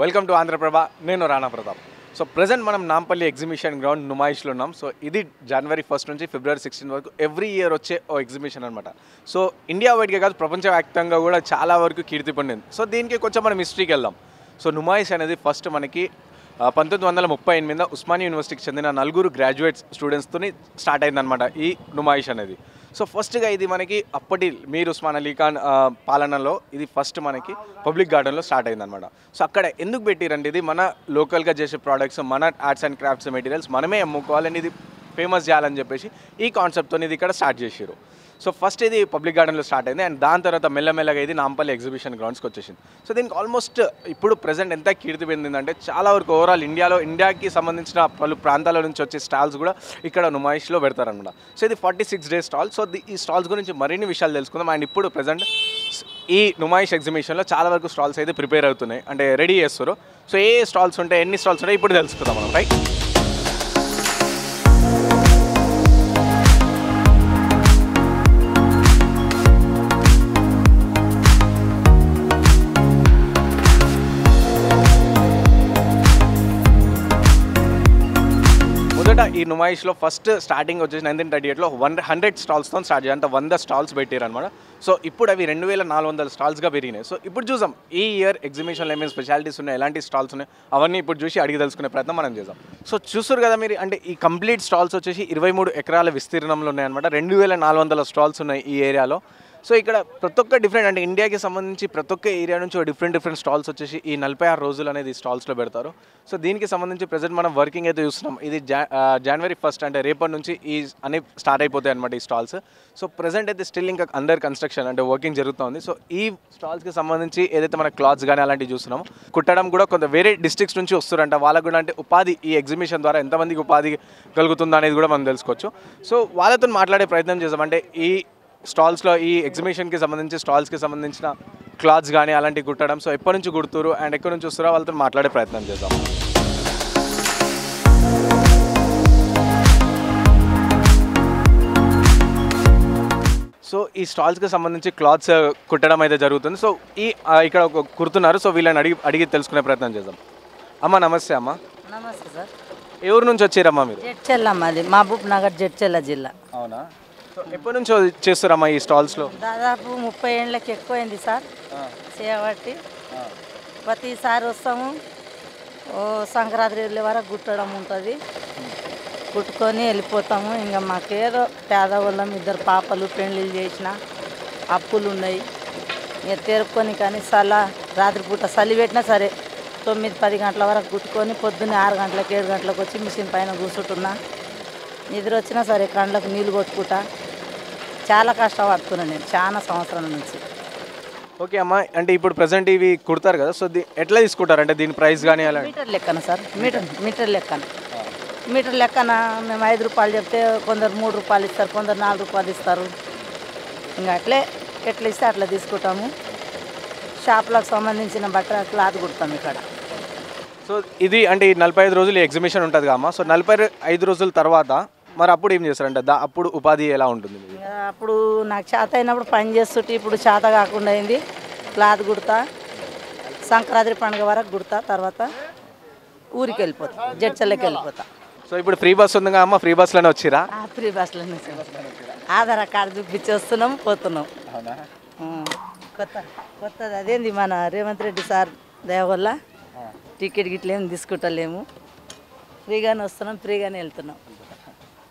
Welcome to Andhraprabha. నేను Rana Pratap. So present మనం Nampally exhibition ground నుమాయిష్లో ఉన్నాం. సో ఇది జనవరి 1 నుంచి ఫిబ్రవరి 16 వరకు ఎవ్రీ ఇయర్ వచ్చే ఓ ఎగ్జిబిషన్ అనమాట. సో ఇండియా వైడ్గా కాదు, ప్రపంచవ్యాప్తంగా కూడా చాలా వరకు కీర్తి పొందింది. సో దీనికి కొంచెం మనం హిస్టరీకి వెళ్దాం. సో నుమాయిష్ అనేది ఫస్ట్ మనకి 1938 ఉస్మానియా యూనివర్సిటీకి చెందిన 4 గ్రాడ్యుయేట్స్ స్టూడెంట్స్తో స్టార్ట్ అయిందనమాట ఈ నుమాయిష్ అనేది. సో ఫస్ట్గా ఇది మనకి అప్పటి మీర్ ఉస్మాన్ అలీ ఖాన్ పాలనలో ఇది ఫస్ట్ మనకి పబ్లిక్ గార్డెన్లో స్టార్ట్ అయిందనమాట. సో అక్కడ ఎందుకు పెట్టిరంటే ఇది మన లోకల్గా చేసే ప్రోడక్ట్స్, మన ఆర్ట్స్ అండ్ క్రాఫ్ట్స్ మెటీరియల్స్ మనమే అమ్ముకోవాలని, ఇది ఫేమస్ చేయాలని చెప్పేసి ఈ కాన్సెప్ట్తో ఇది ఇక్కడ స్టార్ట్ చేసారు. సో ఫస్ట్ ఇది పబ్లిక్ గార్డెన్లో స్టార్ట్ అయింది అండ్ దాని తర్వాత మెల్లమెల్లగా ఇది నాంపల్లి ఎగ్జిబిషన్ గ్రౌండ్స్కి వచ్చేసింది. సో దీనికి ఆల్మోస్ట్ ఇప్పుడు ప్రెజెంట్ ఎంత కీర్తి పొందిందంటే చాలా వరకు ఓవరాల్ ఇండియాకి సంబంధించిన పలు ప్రాంతాల నుంచి వచ్చే స్టాల్స్ కూడా ఇక్కడ నుమాయిష్లో పెడతారనమాట. సో ఇది 46 days స్టాల్. సో ఈ స్టాల్స్ గురించి మరిన్ని విషయాలు తెలుసుకుందాం. అండ్ ఇప్పుడు ప్రెజెంట్ ఈ నుమాయిష్ ఎగ్జిబిషన్లో చాలా వరకు స్టాల్స్ అయితే ప్రిపేర్ అవుతున్నాయి, అంటే రెడీ చేస్తారు. సో ఏ స్టాల్స్ ఉంటాయి, ఎన్ని స్టాల్స్ ఉంటాయి ఇప్పుడు తెలుసుకుందాం మనం, రైట్? ఈ నుమాయిష్లో ఫస్ట్ స్టార్టింగ్ వచ్చేసి 1938లో 100 స్టాల్స్తో స్టార్ట్ చేయాలి, అంటే 100 స్టాల్స్ పెట్టారు అనమాట. సో ఇప్పుడు అవి 2400 స్టాల్స్గా పెరిగినాయి. సో ఇప్పుడు చూసాం ఈ ఇయర్ ఎగ్జిబిషన్లో ఏమేమి స్పెషాలిటీస్ ఉన్నాయి, ఎలాంటి స్టాల్స్ ఉన్నాయి, అవన్నీ ఇప్పుడు చూసి అడిగి తెలుసుకునే ప్రయత్నం మనం చేద్దాం. సో చూస్తారు కదా మీరు, అంటే ఈ కంప్లీట్ స్టాల్స్ వచ్చేసి 23 ఎకరాల విస్తీర్ణంలో ఉన్నాయన్నమాట. 2400 స్టాల్స్ ఉన్నాయి ఈ ఏరియాలో. సో ఇక్కడ ప్రతి ఒక్క డిఫరెంట్, అంటే ఇండియాకి సంబంధించి ప్రతి ఒక్క ఏరియా నుంచి డిఫరెంట్ స్టాల్స్ వచ్చేసి ఈ 46 రోజులు అనేది స్టాల్స్లో పెడతారు. సో దీనికి సంబంధించి ప్రజెంట్ మనం వర్కింగ్ అయితే చూస్తున్నాం. ఇది జనవరి 1 అంటే రేపటి నుంచి ఈ అన్ని స్టార్ట్ అయిపోతాయి అనమాట ఈ స్టాల్స్. సో ప్రజెంట్ అయితే స్టిల్ ఇంకా అండర్ కన్స్ట్రక్షన్, అంటే వర్కింగ్ జరుగుతుంది. సో ఈ స్టాల్స్కి సంబంధించి ఏదైతే మన క్లాత్స్ కానీ అలాంటివి చూస్తున్నామో, కుట్టడం కూడా కొంత వేరే డిస్ట్రిక్ట్స్ నుంచి వస్తారంట. వాళ్ళకు కూడా అంటే ఉపాధి, ఈ ఎగ్జిబిషన్ ద్వారా ఎంతమందికి ఉపాధి కలుగుతుందో అనేది కూడా మనం తెలుసుకోవచ్చు. సో వాళ్ళతో మాట్లాడే ప్రయత్నం చేద్దాం. అంటే ఈ స్టాల్స్లో ఈ ఎగ్జిబిషన్కి సంబంధించి స్టాల్స్కి సంబంధించిన క్లాత్స్ కానీ అలాంటివి కుట్టడం, సో ఎప్పటి నుంచి కుడుతురు అండ్ ఎక్కడి నుంచి వస్తారో వాళ్ళతో మాట్లాడే ప్రయత్నం చేద్దాం. సో ఈ స్టాల్స్కి సంబంధించి క్లాత్స్ కుట్టడం అయితే జరుగుతుంది. సో ఈ ఇక్కడ కుడుతున్నారు. సో వీళ్ళని అడిగి తెలుసుకునే ప్రయత్నం చేద్దాం. అమ్మ నమస్తే. అమ్మ నమస్తే సార్. ఏ ఊరు నుంచి వచ్చారమ్మా మీరు? జడ్చెల్ల, మాది మహబూబ్ నగర్, జడ్చెల్ల జిల్లా. అవునా? సో ఎప్పటి నుంచో చేస్తారమ్మా ఈ స్టాల్స్లో? దాదాపు 30 ఏళ్ళకి ఎక్కువైంది సార్ చేయబట్టి. ప్రతిసారి వస్తాము, సంక్రాంతి వెళ్ళే వరకు కుట్టడం ఉంటుంది, కుట్టుకొని వెళ్ళిపోతాము. ఇంకా మాకేదో పేదవాళ్ళం, 2 పాపలు పెళ్ళిళ్ళు చేసిన అప్పులు ఉన్నాయి, ఇక తెరుపుకొని. కానీ రాత్రిపూట చలి పెట్టినా సరే 9-10 గంటల వరకు కుట్టుకొని పొద్దున్నే 6 గంటలకు 7 గంటలకు వచ్చి మిషన్ పైన కూర్చుంటున్నా. నిద్ర వచ్చినా సరే కళ్ళకు నీళ్ళు కొట్టుకుంటా చాలా కష్టపడుతున్నాను నేను చాలా సంవత్సరాల నుంచి. ఓకే అమ్మ, అంటే ఇప్పుడు ప్రజెంట్ ఇవి కుడతారు కదా, సో ఎట్లా తీసుకుంటారు, అంటే దీని ప్రైస్ కానీ అలా? మీటర్ లెక్కన సార్, మీటర్ లెక్కన మేము 5 రూపాయలు చెప్తే కొందరు 3 రూపాయలు ఇస్తారు, కొందరు 4 రూపాయలు ఇస్తారు. ఇంకా ఎట్లా ఇస్తే అట్లా తీసుకుంటాము. షాపులకు సంబంధించిన బట్టల క్లాత్ కుడతాము ఇక్కడ. సో ఇది అంటే ఈ 45 రోజులు ఎగ్జిబిషన్ ఉంటుంది కదమ్మా. సో 45 రోజుల తర్వాత మరి అప్పుడు ఏం చేస్తారంటే అప్పుడు ఉపాధి ఎలా ఉంటుంది? అప్పుడు నాకు చేత అయినప్పుడు పని చేస్తుంటే, ఇప్పుడు చేత కాకుండా అయింది. క్లాత్ కుడతా, సంక్రాంతి పండుగ వరకు కుడతా, తర్వాత ఊరికి వెళ్ళిపోతా, జడ్చెల్లకి వెళ్ళిపోతా. సో ఇప్పుడు ఫ్రీ బస్ ఉంది కదా అమ్మ, ఫ్రీ బస్లోనే వచ్చిరా? ఫ్రీ బస్లోనే ఆధార్ కార్డు చూపించి వస్తున్నాం, పోతున్నాం. కొత్తది అదేంది మన రేవంత్ రెడ్డి సార్ దయ వల్ల టికెట్ గిట్ల ఏం తీసుకుంటలేము, ఫ్రీగానే వస్తున్నాం, ఫ్రీగానే వెళ్తున్నాం,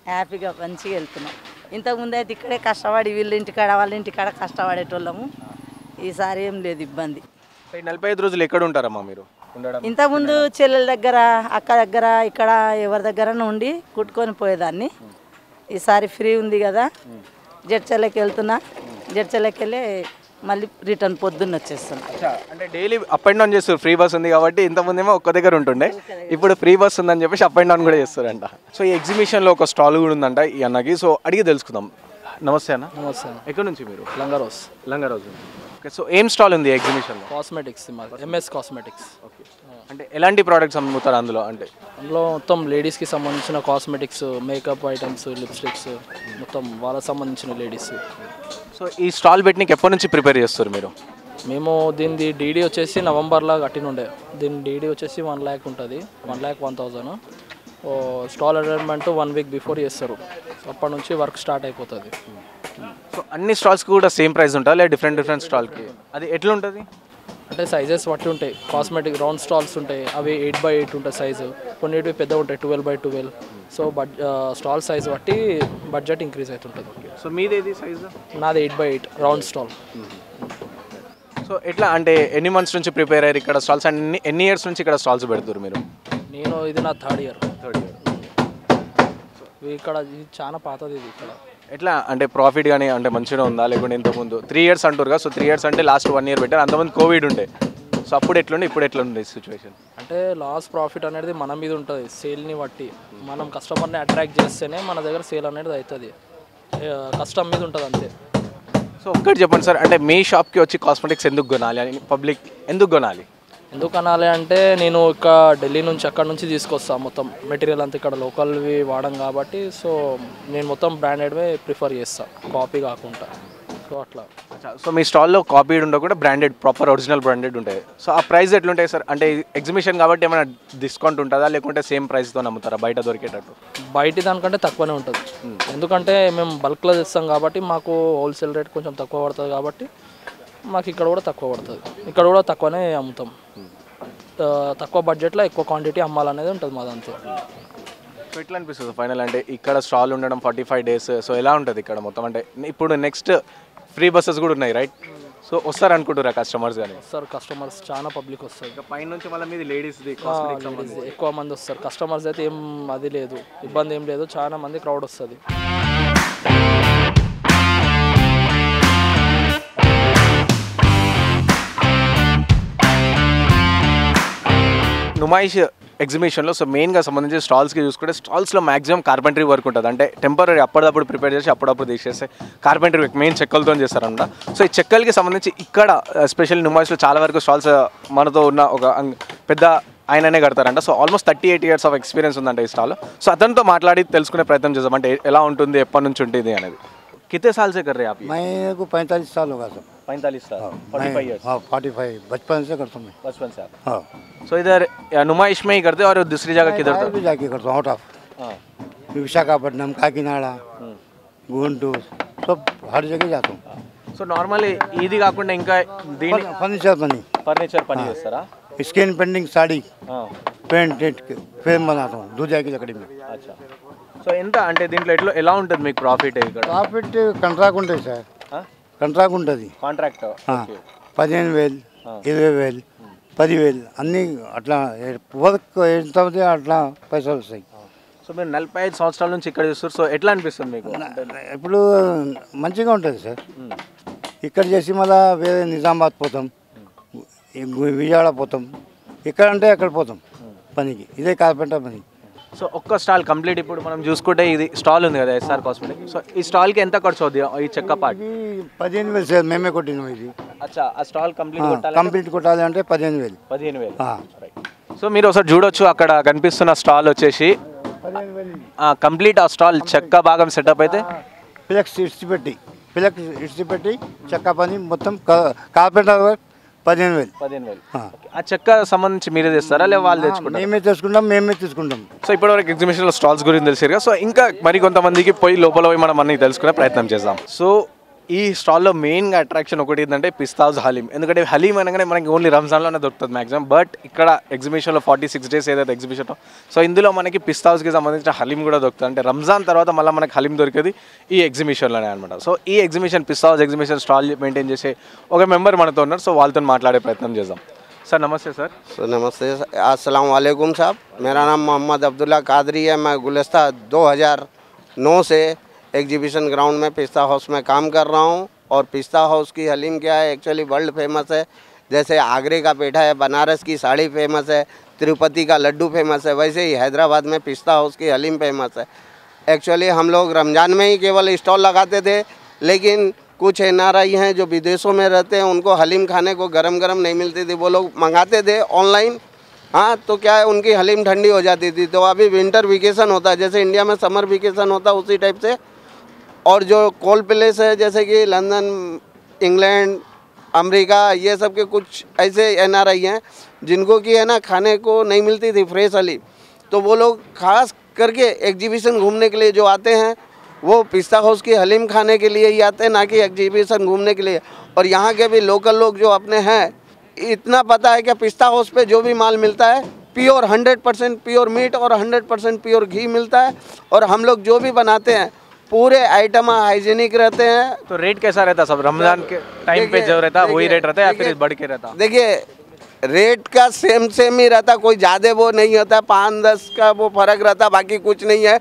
హ్యాపీగా మంచిగా వెళ్తున్నాం. ఇంతకుముందు అయితే ఇక్కడే కష్టపడి వీళ్ళ ఇంటికాడ వాళ్ళ ఇంటికాడ కష్టపడేటోళ్ళము. ఈసారి ఏం లేదు ఇబ్బంది. 45 రోజులు ఎక్కడ ఉంటారమ్మా మీరు? ఇంతకుముందు చెల్లెల దగ్గర, అక్క దగ్గర, ఇక్కడ ఎవరి దగ్గర ఉండి కుట్టుకొని పోయేదాన్ని. ఈసారి ఫ్రీ ఉంది కదా, జడ్చెల్లకి వెళ్తున్నా, జడ్చెల్లకి వెళ్ళి మళ్ళీ రిటర్న్ పొద్దున్న వచ్చేస్తున్నా. అంటే డైలీ అప్ అండ్ డౌన్ చేస్తారు, ఫ్రీ బస్ ఉంది కాబట్టి. ఇంతకుముందేమో ఒక్క దగ్గర ఉంటుండే, ఇప్పుడు ఫ్రీ బస్ ఉందని చెప్పేసి అప్ అండ్ డౌన్ కూడా చేస్తారంట. సో ఈ ఎగ్జిబిషన్లో ఒక స్టాల్ కూడా ఉందంట ఈ అన్నకి. సో అడిగి తెలుసుకుందాం. నమస్తే అన్న. నమస్తే. ఎక్కడి నుంచి మీరు? లంగారోస్. ఓకే, సో ఏం స్టాల్ ఉంది ఎగ్జిబిషన్లో? Cosmetics, MS cosmetics. ఓకే, అంటే ఎలాంటి ప్రోడక్ట్స్ అమ్ముతారు అందులో? అంటే అందులో మొత్తం లేడీస్కి సంబంధించిన కాస్మెటిక్స్, మేకప్ ఐటమ్స్, లిప్స్టిక్స్, మొత్తం వాళ్ళకి సంబంధించిన లేడీస్. సో ఈ స్టాల్ పెట్టినకి ఎప్పటి నుంచి ప్రిపేర్ చేస్తారు మీరు? మేము దీనిది డీడీ వచ్చేసి నవంబర్లో కట్టినుండే. దీని డీడీ వచ్చేసి 1 lakh ఉంటుంది, 1,01,000. స్టాల్ అరేంజ్మెంట్ 1 week బిఫోర్ చేస్తారు. అప్పటి నుంచి వర్క్ స్టార్ట్ అయిపోతుంది. సో అన్ని స్టాల్స్కి కూడా సేమ్ ప్రైస్ ఉంటుందా లేదా డిఫరెంట్ స్టాల్కి అది ఎట్లా ఉంటుంది? అంటే సైజెస్ బట్టి ఉంటాయి. కాస్మెటిక్ రౌండ్ స్టాల్స్ ఉంటాయి, అవి 8x8 ఉంటాయి సైజు. కొన్నిటివి పెద్ద ఉంటాయి 12x12. సో స్టాల్ సైజ్ బట్టి బడ్జెట్ ఇంక్రీజ్ అవుతుంటుంది. సో మీది ఏది సైజు? నాది 8x8 రౌండ్ స్టాల్. సో ఎట్లా అంటే ఎన్ని మంత్స్ నుంచి ప్రిపేర్ అయ్యారు ఇక్కడ స్టాల్స్ అండ్ ఎన్ని ఇయర్స్ నుంచి ఇక్కడ స్టాల్స్ పెడుతున్నారు మీరు? నేను ఇది నా థర్డ్ ఇయర్. ఇక్కడ ఇది చాలా పాతది. ఇది ఇక్కడ ఎట్లా అంటే ప్రాఫిట్ కానీ అంటే మంచిగా ఉందా లేకుంటే ఇంతకుముందు 3 years అంటారు కదా? సో 3 years అంటే లాస్ట్ 1 year పెట్టారు, అంతమంది కోవిడ్ ఉండే. సో అప్పుడు ఎట్లుండే ఇప్పుడు ఎట్లా ఉంది సిచ్యువేషన్? అంటే లాస్ ప్రాఫిట్ అనేది మన మీద ఉంటుంది, సేల్ని బట్టి. మనం కస్టమర్ని అట్రాక్ట్ చేస్తేనే మన దగ్గర సేల్ అనేది అవుతుంది. కస్టమర్ మీద ఉంటుంది అంతే. సో ఒక్కటి చెప్పండి సార్, అంటే మీ షాప్కి వచ్చి కాస్మెటిక్స్ ఎందుకు కొనాలి అని పబ్లిక్ ఎందుకు కొనాలి? ఎందుకు అనాలి అంటే నేను ఇక్కడ ఢిల్లీ నుంచి అక్కడ నుంచి తీసుకొస్తాను మొత్తం మెటీరియల్ అంతా. ఇక్కడ లోకల్వి వాడడం కాబట్టి సో నేను మొత్తం బ్రాండెడ్వే ప్రిఫర్ చేస్తాను, కాపీ కాకుండా. సో అట్లా. సో మీ స్టాల్లో కాపీడ్ ఉండకుండా బ్రాండెడ్ ప్రాపర్ ఒరిజినల్ బ్రాండెడ్ ఉంటాయి. సో ఆ ప్రైస్ ఎట్లుంటాయి సార్? అంటే ఎగ్జిబిషన్ కాబట్టి ఏమైనా డిస్కౌంట్ ఉంటుందా లేకుంటే సేమ్ ప్రైస్తో అమ్ముతారా బయట దొరికేటట్టు? బయట దానికంటే తక్కువనే ఉంటుంది. ఎందుకంటే మేము బల్క్లో తెస్తాం కాబట్టి మాకు హోల్సేల్ రేట్ కొంచెం తక్కువ పడుతుంది కాబట్టి మాకు ఇక్కడ కూడా తక్కువ పడుతుంది. ఇక్కడ కూడా తక్కువనే అమ్ముతాం. తక్కువ బడ్జెట్లో ఎక్కువ క్వాంటిటీ అమ్మాలనేది ఉంటుంది మాది అంతే. సో ఎట్లా అనిపిస్తుంది ఫైనల్ అంటే ఇక్కడ స్టాల్ ఉండడం 45 days? సో ఎలా ఉంటుంది ఇక్కడ మొత్తం? అంటే ఇప్పుడు నెక్స్ట్ ఫ్రీ బస్సెస్ కూడా ఉన్నాయి రైట్? సో వస్తారు అనుకుంటారా కస్టమర్స్? కానీ సార్ కస్టమర్స్ చాలా పబ్లిక్ వస్తారు. ఇంకా పైన నుంచి మళ్ళీ మీది లేడీస్ది ఎక్కువ మంది వస్తారు. కస్టమర్స్ అయితే ఏం అది లేదు, ఇబ్బంది ఏం లేదు, చాలా మంది క్రౌడ్ వస్తుంది. నుమాయిష్ ఎగ్జిబిషన్లో సో మెయిన్గా సంబంధించి స్టాల్స్కి చూసుకుంటే స్టాల్స్లో మాక్సిమం కార్పెంటరీ వర్క్ ఉంటుంది. అంటే టెంపరీ అప్పటిదప్పుడు ప్రిపేర్ చేసి అప్పుడప్పుడు తీసేస్తే కార్పెంటరీ వర్క్ మెయిన్ చెక్కలతో చేస్తారన్నమాట. సో ఈ చెక్కలకి సంబంధించి ఇక్కడ ఎస్పెషల్లీ నుమాయిష్లో చాలా వరకు స్టాల్స్ మనతో ఉన్న ఒక పెద్ద ఆయననే కడతారంట. So almost 38 years of experience ఉందంట ఈ స్టాల్లో. సో అతనితో మాట్లాడి తెలుసుకునే ప్రయత్నం చేద్దాం, అంటే ఎలా ఉంటుంది, ఎప్పటి నుంచి ఉంటుంది అనేది. कितने साल से कर रहे हैं आप ये? मैं को 45 साल होगा सर. 45 साल, 45 years. हाँ 45 बचपन से करता हूँ मैं. बचपन से आप? हाँ. सो इधर नुमाइश में ही करते हैं और दूसरी जगह किधर? बाहर भी जाके करता हूँ, आउट ऑफ विशाखापट्टनम, काकीनाडा, गुंटूर, सब हर जगह जाता हूँ. సో నార్మల్లీ ఇది కాకుండా ఇంకా దీని फर्नीचर बनी, ఫర్నిచర్ పని చేస్తారా? Screen painting, sari, paint frame बनाता हूँ दूधिया की लकड़ी में. అచ్చా. సో ఎంత అంటే దీంట్లో ఎలా ఉంటుంది మీకు ప్రాఫిట్ ఇక్కడ? ప్రాఫిట్ కాంట్రాక్ట్ ఉంటుంది సార్, కాంట్రాక్ట్ ఉంటుంది. కాంట్రాక్ట్ 15,000, 20,000, 10,000 అన్నీ అట్లా వర్క్ ఎంత అవుతాయి అట్లా పైసలు వస్తాయి. సో మీరు 45 సంవత్సరాల నుంచి ఇక్కడ చూస్తారు. సో ఎట్లా అనిపిస్తుంది మీకు? ఇప్పుడు మంచిగా ఉంటుంది సార్. ఇక్కడ చేసి మళ్ళీ వేరే నిజామాబాద్ పోతాం, విజయవాడ పోతాం, ఇక్కడ అంటే అక్కడ పోతాం పనికి. ఇదే కార్పెంటర్ పని. సో ఒక్క స్టాల్ కంప్లీట్ ఇప్పుడు మనం చూసుకుంటే ఇది స్టాల్ ఉంది కదా ఎస్ఆర్ కాస్మెటిక్. సో ఈ స్టాల్కి ఎంత ఖర్చు అవుతుంది ఈ చెక్క పార్ట్? 15,000 సార్, మేమే కొట్టినాం ఇది. అచ్చా, ఆ స్టాల్ కంప్లీట్ కొట్టాలి అంటే 15,000. 15,000. సో మీరు ఒకసారి చూడొచ్చు అక్కడ కనిపిస్తున్న స్టాల్ వచ్చేసి కంప్లీట్ ఆ స్టాల్ చెక్క భాగం సెటప్ అయితే ఫ్లెక్స్ ఇడిచిపెట్టి చెక్క పని మొత్తం కార్పెంటర్ వర్క్ 15,000. ఆ చెక్క సంబంధించి మీరే తెస్తారా లేదా వాళ్ళు తెచ్చుకుంటారు? మేమే తీసుకుంటాం. సో ఇప్పటివరకు ఎగ్జిబిషన్లో స్టాల్స్ గురించి తెలిసారు కదా. సో ఇంకా మరి కొంతమందికి పోయి లోపల పోయి మనం అన్ని తెలుసుకునే ప్రయత్నం చేద్దాం. సో ఈ స్టాల్లో మెయిన్గా అట్రాక్షన్ ఒకటి ఏంటంటే పిస్తా హౌస్ హలీం. ఎందుకంటే హలీం అనగానే మనకి ఓన్లీ రంజాన్లోనే దొరుకుతుంది మ్యాక్సిమం. బట్ ఇక్కడ ఎగ్జిబిషన్లో 46 days ఏదైతే ఎగ్జిబిషన్, సో ఇందులో మనకి పిస్తా హౌస్కి సంబంధించిన హలీం కూడా దొరుకుతుంది. అంటే రంజాన్ తర్వాత మళ్ళీ మనకి హలీం దొరికేది ఈ ఎగ్జిబిషన్లోనే అనమాట. సో ఈ ఎగ్జిబిషన్ పిస్తా హౌస్ ఎగ్జిబిషన్ స్టాల్ మెయింటైన్ చేసే ఒక మెంబర్ మనతో ఉన్నారు. సో వాళ్ళతో మాట్లాడే ప్రయత్నం చేద్దాం. सर नमस्ते सर. नमस्ते, अस्सलाम वालेकुम साहब. मेरा नाम मोहम्मद अब्दुल्ला कादरी है. मैं गुलिस्ता 2009 से एग्जीबिशन ग्राउंड में पिस्ता हाउस में काम कर रहा हूँ. और पिस्ता हाउस की हलीम क्या है, एक्चुअली वर्ल्ड फेमस है. जैसे आगरे का पेठा है, बनारस की साड़ी फेमस है, तिरुपति का लड्डू फेमस है, वैसे ही हैदराबाद में पिस्ता हाउस की हलीम फेमस है. एक्चुअली हम लोग रमज़ान में ही केवल स्टॉल लगाते थे, लेकिन कुछ NRI हैं जो विदेशों में रहते हैं, उनको हलीम खाने को गरम गरम नहीं मिलती थी, वो लोग मंगाते थे ऑनलाइन. हाँ, तो क्या है उनकी हलीम ठंडी हो जाती थी. तो अभी विंटर वेकेशन होता है, जैसे इंडिया में समर वेकेशन होता है उसी टाइप से. और जो कोल्ड प्लेस है जैसे कि लंदन, इंग्लैंड, अमेरिका ये सब के कुछ ऐसे NRI हैं जिनको कि है ना खाने को नहीं मिलती थी फ्रेश हलीम, तो वो लोग खास करके एग्जीबिशन घूमने के लिए जो आते हैं वो पिस्ता हाउस की हलीम खाने के लिए ही आते हैं, ना कि एग्जीबिशन घूमने के लिए। और यहाँ के भी लोकल लोग जो अपने हैं, इतना पता है कि पिस्ता हाउस पे जो भी माल मिलता है प्योर 100% प्योर मीट और 100% प्योर घी मिलता है, और हम लोग जो भी बनाते हैं पूरे आइटम हाइजीनिक रहते हैं। तो रेट कैसा रहता सब रमजान के टाइम पे जो रहता है वही रेट रहता है या फिर बढ़ के रहता? देखिए रेट का सेम ही रहता, कोई ज़्यादा वो नहीं होता, 5-10 का वो फर्क रहता, बाकी कुछ नहीं है।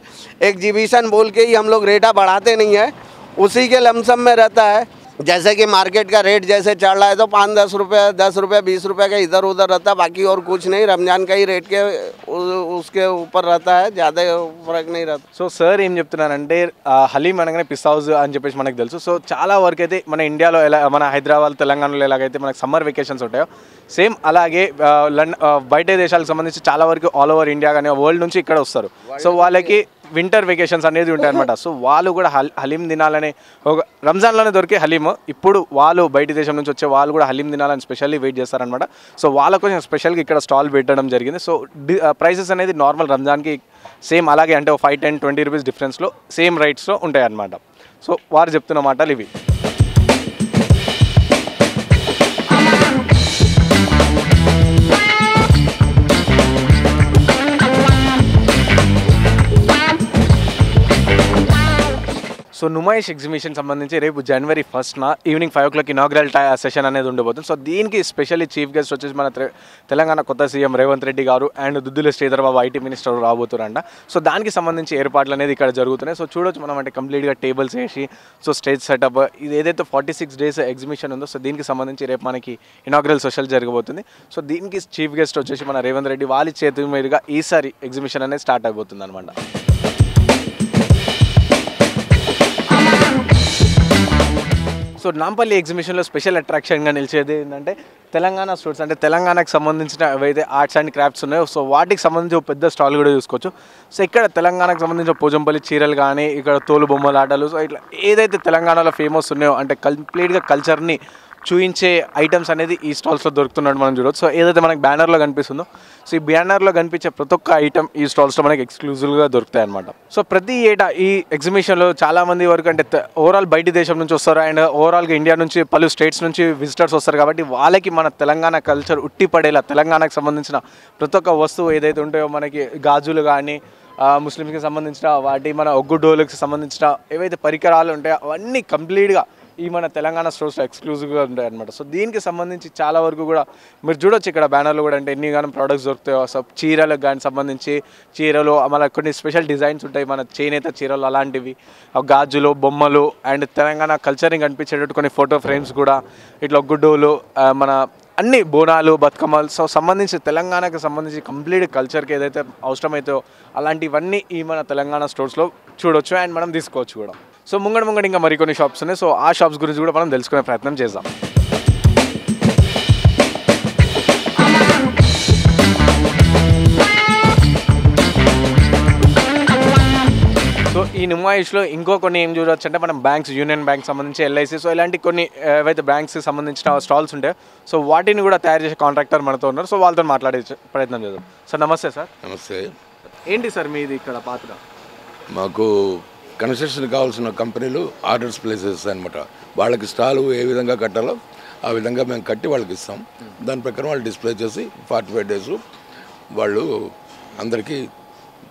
एग्जीबिशन बोल के ही हम लोग रेटा बढ़ाते नहीं है, उसी के लमसम में रहता है। जैसे कि मार्केट का रेट जैसे चढ़ रहा है तो 5-10 रुपये, 10 रुपये, 20 रुपये का इधर उधर रहता, बाकी और कुछ नहीं। रमजान का ही रेट के उसके ऊपर रहता है, ज़्यादा फर्क नहीं रहता। సో సార్ ఏం చెప్తున్నారంటే హలీం అనగానే పిస్తా హౌస్ అని చెప్పేసి మనకు తెలుసు. సో చాలా వరకు అయితే మన ఇండియాలో ఎలా మన హైదరాబాద్ తెలంగాణలో ఎలాగైతే మనకు సమ్మర్ వెకేషన్స్ ఉంటాయో సేమ్ అలాగే బయట దేశాలకు సంబంధించి చాలా వరకు ఆల్ ఓవర్ ఇండియా కానీ వరల్డ్ నుంచి ఇక్కడ వస్తారు. సో వాళ్ళకి వింటర్ వెకేషన్స్ అనేది ఉంటాయి అనమాట. సో వాళ్ళు కూడా హలీం తినాలని ఒక రంజాన్లోనే దొరికే హలీం ఇప్పుడు వాళ్ళు బయట దేశం నుంచి వచ్చే వాళ్ళు కూడా హలీం తినాలని స్పెషల్లీ వెయిట్ చేస్తారనమాట. సో వాళ్ళ కోసం స్పెషల్గా ఇక్కడ స్టాల్ పెట్టడం జరిగింది. సో ప్రైసెస్ అనేది నార్మల్ రంజాన్కి సేమ్ అలాగే అంటే 5-10-20 రూపీస్ డిఫరెన్స్లో సేమ్ రైట్స్లో ఉంటాయి అన్నమాట. సో వారు చెప్తున్న మాటలు ఇవి. సో నుమాయిష్ ఎగ్జిబిషన్ సంబంధించి రేపు జనవరి 1న ఈవినింగ్ 5 o'clock ఇనాగ్రల్ సెషన్ అనేది ఉండబోతుంది. సో దీనికి స్పెషల్లీ చీఫ్ గెస్ట్ వచ్చేసి మన తెలంగాణ కొత్త సీఎం రేవంత్ రెడ్డి గారు and Duddilla Sridhar Babu IT minister రాబోతున్నారంట. సో దానికి సంబంధించి ఏర్పాట్లు అనేది ఇక్కడ జరుగుతున్నాయి. సో చూడొచ్చు మనం అంటే కంప్లీట్గా టేబుల్స్ వేసి సో స్టేజ్ సెటప్ ఇది ఏదైతే 46 days ఎగ్జిబిషన్ ఉందో సో దీనికి సంబంధించి రేపు మనకి ఇనాగ్రల్ సెషన్ జరగబోతుంది. సో దీనికి చీఫ్ గెస్ట్ వచ్చేసి మన రేవంత్ రెడ్డి వాళ్ళ చేతి మీదుగా ఈసారి ఎగ్జిబిషన్ అనేది స్టార్ట్ అయిపోతుంది అనమాట. సో నాంపల్లి ఎగ్జిబిషన్లో స్పెషల్ అట్రాక్షన్గా నిలిచేది ఏంటంటే తెలంగాణ స్టోర్స్, అంటే తెలంగాణకు సంబంధించిన ఏవైతే ఆర్ట్స్ అండ్ క్రాఫ్ట్స్ ఉన్నాయో సో వాటికి సంబంధించి ఒక పెద్ద స్టాల్ కూడా చూసుకోవచ్చు. సో ఇక్కడ తెలంగాణకు సంబంధించిన పోచంపల్లి చీరలు కానీ ఇక్కడ తోలు బొమ్మల ఆటలు సో ఇట్లా ఏదైతే తెలంగాణలో ఫేమస్ ఉన్నాయో అంటే కంప్లీట్గా కల్చర్ని చూయించే ఐటమ్స్ అనేది ఈ స్టాల్స్లో దొరుకుతున్నట్టు మనం చూడవచ్చు. సో ఏదైతే మనకి బ్యానర్లో కనిపిస్తుందో సో ఈ బ్యానర్లో కనిపించే ప్రతి ఒక్క ఐటమ్ ఈ స్టాల్స్లో మనకి ఎక్స్క్లూజివ్గా దొరుకుతాయి అనమాట. సో ప్రతి ఏటా ఈ ఎగ్జిబిషన్లో చాలామంది వరకు అంటే ఓవరాల్ బయట దేశం నుంచి వస్తారు అండ్ ఓవరాల్గా ఇండియా నుంచి పలు స్టేట్స్ నుంచి విజిటర్స్ వస్తారు. కాబట్టి వాళ్ళకి మన తెలంగాణ కల్చర్ ఉట్టిపడేలా తెలంగాణకు సంబంధించిన ప్రతి ఒక్క వస్తువు ఏదైతే ఉంటాయో మనకి గాజులు కానీ ముస్లిమ్స్కి సంబంధించిన వాటి మన ఒగ్గు డోలుకి సంబంధించిన ఏవైతే పరికరాలు ఉంటాయో అవన్నీ కంప్లీట్గా ఈ మన తెలంగాణ స్టోర్స్లో ఎక్స్క్లూజివ్గా ఉంటాయి అనమాట. సో దీనికి సంబంధించి చాలా వరకు కూడా మీరు చూడొచ్చు ఇక్కడ బ్యానర్లు కూడా అంటే ఎన్ని కానీ ప్రోడక్ట్స్ దొరుకుతాయో. సో చీరలకు కానీ సంబంధించి చీరలు మన కొన్ని స్పెషల్ డిజైన్స్ ఉంటాయి, మన చేనేత చీరలు అలాంటివి, గాజులు, బొమ్మలు అండ్ తెలంగాణ కల్చర్ని కనిపించేటట్టు కొన్ని ఫోటో ఫ్రేమ్స్ కూడా ఇట్లా గుడ్డోలు మన అన్ని బోనాలు, బతుకమ్మలు సో సంబంధించి తెలంగాణకు సంబంధించి కంప్లీట్ కల్చర్కి ఏదైతే అవసరమైతే అలాంటివన్నీ ఈ మన తెలంగాణ స్టోర్స్లో చూడొచ్చు అండ్ మనం తీసుకోవచ్చు కూడా. సో ముంగడ ఇంకా మరికొన్ని షాప్స్ ఉన్నాయి. సో ఆ షాప్స్ గురించి కూడా మనం తెలుసుకునే ప్రయత్నం చేద్దాం. సో ఈ నుమాయిష్లో ఇంకో కొన్ని ఏం చూడవచ్చు అంటే మనం బ్యాంక్స్, యూనియన్ బ్యాంక్ సంబంధించి ఎల్ఐసి సో ఇలాంటి కొన్ని ఏవైతే బ్యాంక్స్కి సంబంధించిన స్టాల్స్ ఉంటాయో సో వాటిని కూడా తయారు చేసే కాంట్రాక్టర్ మనతో ఉన్నారు. సో వాళ్ళతో మాట్లాడే ప్రయత్నం చేద్దాం. సార్ నమస్తే. సార్ నమస్తే. ఏంటి సార్ మీది ఇక్కడ పాత్ర? మాకు కన్స్ట్రక్షన్ కావాల్సిన కంపెనీలు ఆర్డర్స్ ప్లేస్ చేస్తాయి అనమాట. వాళ్ళకి స్టాలు ఏ విధంగా కట్టాలో ఆ విధంగా మేము కట్టి వాళ్ళకి ఇస్తాం. దాని ప్రకారం వాళ్ళు డిస్ప్లే చేసి 45 days వాళ్ళు అందరికీ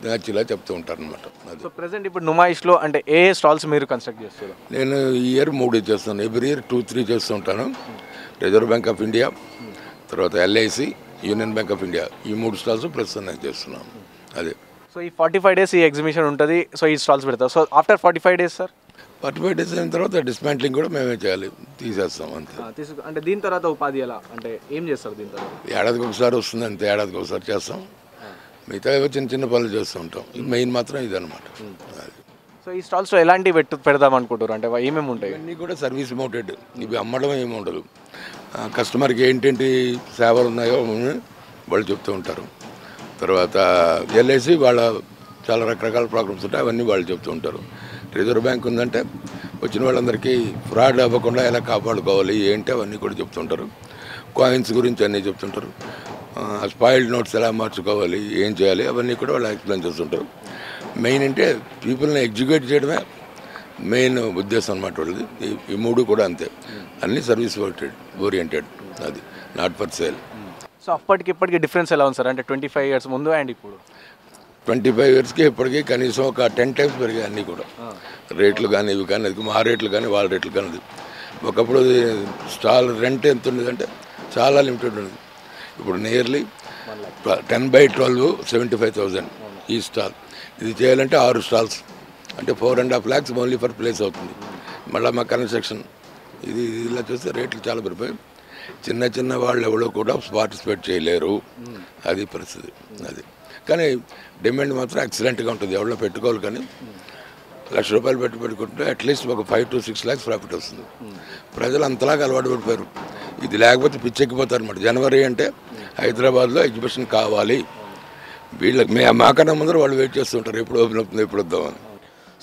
నచ్చిలా చెప్తూ ఉంటారు అనమాట. సో ప్రెసెంట్ ఇప్పుడు నుమాయిష్లో అంటే ఏ స్టాల్స్ మీరు కన్స్ట్రక్ట్ చేస్తారు? నేను ఈ ఇయర్ 3 చేస్తాను. ఎవ్రీ ఇయర్ 2-3 చేస్తూ ఉంటాను. రిజర్వ్ బ్యాంక్ ఆఫ్ ఇండియా, తర్వాత LIC, union bank of India ఈ 3 స్టాల్స్ ప్రస్తుతం నేను చేస్తున్నాను. అదే. సో ఈ 45 days ఈ ఎగ్జిబిషన్ ఉంటుంది. సో ఈ స్టాల్స్ పెడతారు. So after 45 days sir 45 days అయిన తర్వాత డిస్మాంట్లింగ్ కూడా మేమే చేయాలి, తీసేస్తాం అంతే. అంటే దీని తర్వాత ఉపాధి ఎలా అంటే ఏం చేస్తారు? దీని తర్వాత ఏడాదికి ఒకసారి వస్తుంది అంతే, ఏడాదికి ఒకసారి చేస్తాం. మిగతా ఏవో చిన్న చిన్న పనులు చేస్తూ ఉంటాం. మెయిన్ మాత్రం ఇదనమాట. సో ఈ స్టాల్స్లో ఎలాంటివి పెడదాం అనుకుంటారు అంటే ఏమేమి ఉంటాయి? ఇవన్నీ కూడా సర్వీస్ మౌంటెడ్, ఇవి అమ్మడం ఏమి ఉండదు. కస్టమర్కి ఏంటేంటి సేవలు ఉన్నాయో వాళ్ళు చెప్తూ ఉంటారు. తర్వాత ఎల్ఐసి వాళ్ళ చాలా రకరకాల ప్రోగ్రామ్స్ ఉంటాయి, అవన్నీ వాళ్ళు చెప్తూ ఉంటారు. రిజర్వ్ బ్యాంక్ ఉందంటే వచ్చిన వాళ్ళందరికీ ఫ్రాడ్ అవ్వకుండా ఎలా కాపాడుకోవాలి ఏంటి అవన్నీ కూడా చెప్తుంటారు. కాయిన్స్ గురించి అన్నీ చెప్తుంటారు. స్పాయిల్డ్ నోట్స్ ఎలా మార్చుకోవాలి, ఏం చేయాలి అవన్నీ కూడా వాళ్ళు ఎక్స్ప్లెయిన్ చేస్తుంటారు. మెయిన్ అంటే పీపుల్ని ఎడ్యుకేట్ చేయడమే మెయిన్ ఉద్దేశం అన్నమాట వాళ్ళది. ఈ మూడు కూడా అంతే, అన్నీ సర్వీస్ ఓరియంటెడ్, అది నాట్ ఫర్ సేల్. సో అప్పటికి ఇప్పటికి డిఫరెన్స్ ఎలా ఉంది సార్, అంటే 25 years ముందు అండ్ ఇప్పుడు? 25 yearsకి ఇప్పటికీ కనీసం ఒక 10 times పెరిగాయి అన్నీ కూడా, రేట్లు కానీ ఇవి కానీ, అది మా రేట్లు కానీ వాళ్ళ రేట్లు కానీ. అది ఒకప్పుడు స్టాల్ రెంట్ ఎంత ఉండేదంటే చాలా లిమిటెడ్ ఉండేది. ఇప్పుడు నియర్లీ 10/12 75,000 ఈ స్టాల్. ఇది చేయాలంటే 6 stalls అంటే 4.5 lakhs ఓన్లీ ఫర్ ప్లేస్ అవుతుంది. మళ్ళీ మా కన్స్ట్రక్షన్ ఇది ఇలా చూస్తే రేట్లు చాలా పెరిగిపోయి చిన్న చిన్న వాళ్ళు ఎవరో కూడా పార్టిసిపేట్ చేయలేరు, అది పరిస్థితి. అది కానీ డిమాండ్ మాత్రం ఎక్సలెంట్గా ఉంటుంది. ఎవరో పెట్టుకోవాలి కానీ ₹1,00,000 పెట్టుకుంటే అట్లీస్ట్ ఒక 5 to 6 lakhs ప్రాఫిట్ వస్తుంది. ప్రజలు అంతలాగా అలవాటు పడిపోయారు. ఇది లేకపోతే పిచ్చెక్కిపోతారు అన్నమాట. జనవరి అంటే హైదరాబాద్లో ఎగ్జిబిషన్ కావాలి, వీళ్ళకి మాకన్నా ముందర వాళ్ళు వెయిట్ చేస్తుంటారు ఎప్పుడు ఓపెన్ అవుతుంది ఎప్పుడు వద్దామని.